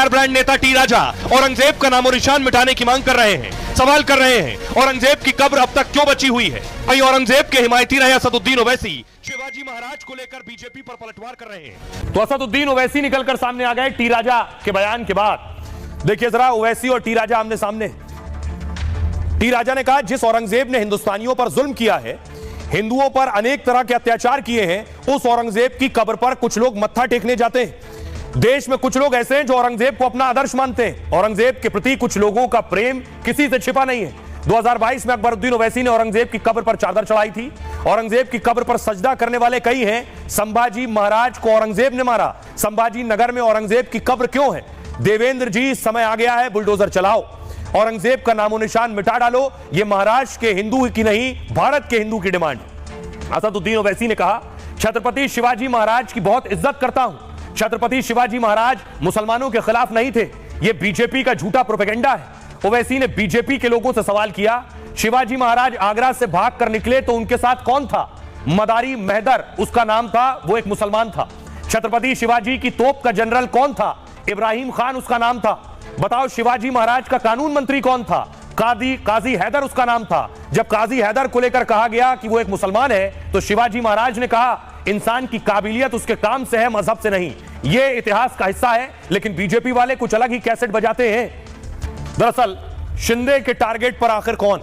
Fire brand नेता T राजा औरंगजेब का नामो निशान मिटाने की मांग कर रहे हैं। सवाल कर रहे हैं औरंगजेब की कब्र अब तक क्यों बची हुई है। वहीं औरंगजेब के हिमायती रहे असदुद्दीन ओवैसी शिवाजी महाराज को लेकर बीजेपी पर पलटवार कर रहे हैं। तो असदुद्दीन ओवैसी निकलकर सामने आ गए टी राजा के बयान के बाद। देखिए जरा, ओवैसी और टी राजा आमने सामने। टी राजा ने कहा, जिस औरंगजेब ने हिंदुस्तानियों पर जुल्म किया है, हिंदुओं पर अनेक तरह के अत्याचार किए हैं, उस औरंगजेब की कब्र पर कुछ लोग मत्था टेकने जाते हैं। देश में कुछ लोग ऐसे हैं जो औरंगजेब को अपना आदर्श मानते हैं। औरंगजेब के प्रति कुछ लोगों का प्रेम किसी से छिपा नहीं है। 2022 में अकबरुद्दीन ओवैसी ने औरंगजेब की कब्र पर चादर चढ़ाई थी। औरंगजेब की कब्र पर सजदा करने वाले कई हैं। संभाजी महाराज को औरंगजेब ने मारा। संभाजी नगर में औरंगजेब की कब्र क्यों है? देवेंद्र जी, समय आ गया है, बुलडोजर चलाओ, औरंगजेब का नामो निशान मिटा डालो। यह महाराष्ट्र के हिंदू की नहीं, भारत के हिंदू की डिमांड। असदुद्दीन ओवैसी ने कहा, छत्रपति शिवाजी महाराज की बहुत इज्जत करता हूं। छत्रपति शिवाजी महाराज मुसलमानों के खिलाफ नहीं थे। यह बीजेपी का झूठा प्रोपेगेंडा है। ओवैसी ने बीजेपी के लोगों से सवाल किया, शिवाजी महाराज आगरा से भाग कर निकले तो उनके साथ कौन था? मदारी महदर उसका नाम था, वो एक मुसलमान था। छत्रपति शिवाजी की तोप का जनरल कौन था? इब्राहिम खान उसका नाम था। बताओ, शिवाजी महाराज का कानून मंत्री कौन था? काजी हैदर उसका नाम था। जब काजी हैदर को लेकर कहा गया कि वो एक मुसलमान है, तो शिवाजी महाराज ने कहा, इंसान की काबिलियत उसके काम से है, मजहब से नहीं। ये इतिहास का हिस्सा है, लेकिन बीजेपी वाले कुछ अलग ही कैसेट बजाते हैं। दरअसल शिंदे के टारगेट पर आखिर कौन?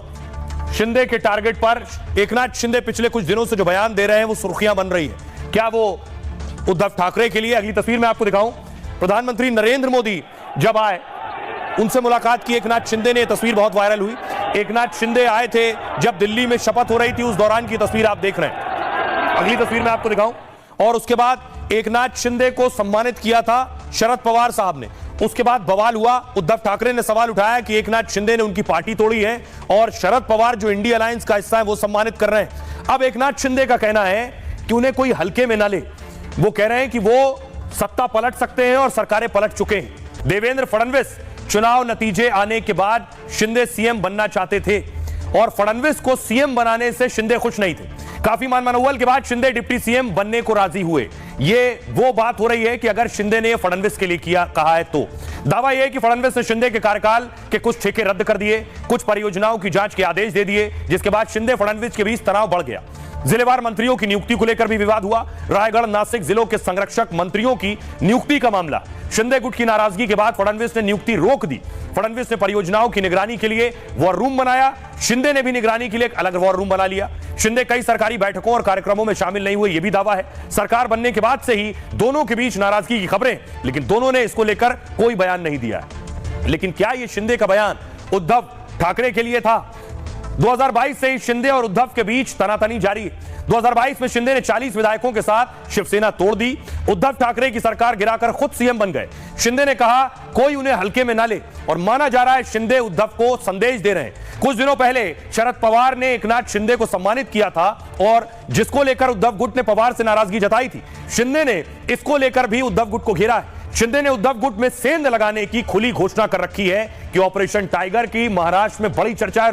शिंदे के टारगेट पर एकनाथ शिंदे पिछले कुछ दिनों से जो बयान दे रहे हैं, वो सुर्खियां बन रही है। क्या वो उद्धव ठाकरे के लिए? अगली तस्वीर में आपको दिखाऊं। प्रधानमंत्री नरेंद्र मोदी जब आए, उनसे मुलाकात की एकनाथ शिंदे ने। तस्वीर बहुत वायरल हुई। एकनाथ शिंदे आए थे जब दिल्ली में शपथ हो रही थी, उस दौरान की तस्वीर आप देख रहे हैं। अगली तस्वीर में आपको दिखाऊं। और उसके बाद एकनाथ शिंदे को सम्मानित किया था शरद पवार साहब ने। उसके बाद बवाल हुआ। उद्धव ठाकरे ने सवाल उठाया कि एकनाथ शिंदे ने उनकी पार्टी तोड़ी है और शरद पवार जो इंडिया अलायंस का हिस्सा है वो सम्मानित कर रहे हैं। अब एकनाथ शिंदे का कहना है कि उन्हें कोई हल्के में ना ले। वो कह रहे हैं कि वो सत्ता पलट सकते हैं और सरकारें पलट चुके हैं। देवेंद्र फडणवीस, चुनाव नतीजे आने के बाद शिंदे सीएम बनना चाहते थे और फडणवीस को सीएम बनाने से शिंदे खुश नहीं थे। काफी मनमनौवल के बाद शिंदे डिप्टी सीएम बनने को राजी हुए। ये वो बात हो रही है कि अगर शिंदे ने फडणवीस के लिए कहा है तो। दावा यह है कि फडणवीस ने शिंदे के कार्यकाल के कुछ ठेके रद्द कर दिए, कुछ परियोजनाओं की जांच के आदेश दे दिए, जिसके बाद शिंदे फडणवीस के बीच तनाव बढ़ गया। जिलेवार मंत्रियों की नियुक्ति को लेकर भी विवाद हुआ। रायगढ़, नासिक जिलों के संरक्षक मंत्रियों की नियुक्ति का मामला। शिंदे गुट की नाराजगी के बाद फडणवीस ने नियुक्ति रोक दी। फडणवीस ने परियोजनाओं की निगरानी के लिए वॉर रूम बनाया। शिंदे ने भी निगरानी के लिए एक अलग वॉर रूम बना लिया। शिंदे कई सरकारी बैठकों और कार्यक्रमों में शामिल नहीं हुए, यह भी दावा है। सरकार बनने के बाद से ही दोनों के बीच नाराजगी की खबरें, लेकिन दोनों ने इसको लेकर कोई बयान नहीं दिया। लेकिन क्या यह शिंदे का बयान उद्धव ठाकरे के लिए था? 2022 से ही शिंदे और उद्धव के बीच तनातनी जारी है। 2022 में शिंदे ने 40 विधायकों के साथ शिवसेना तोड़ दी। उद्धव ठाकरे की सरकार गिराकर खुद सीएम बन गए। शिंदे ने कहा, कोई उन्हें हल्के में ना ले, और माना जा रहा है शिंदे उद्धव को संदेश दे रहे हैं। कुछ दिनों पहले शरद पवार ने एकनाथ शिंदे को सम्मानित किया था और जिसको लेकर उद्धव गुट ने पवार से नाराजगी जताई थी। शिंदे ने इसको लेकर भी उद्धव गुट को घेरा है। शिंदे ने उद्धव गुट में सेंध लगाने की खुली घोषणा कर रखी है कि ऑपरेशन टाइगर की महाराष्ट्र में बड़ी चर्चा है।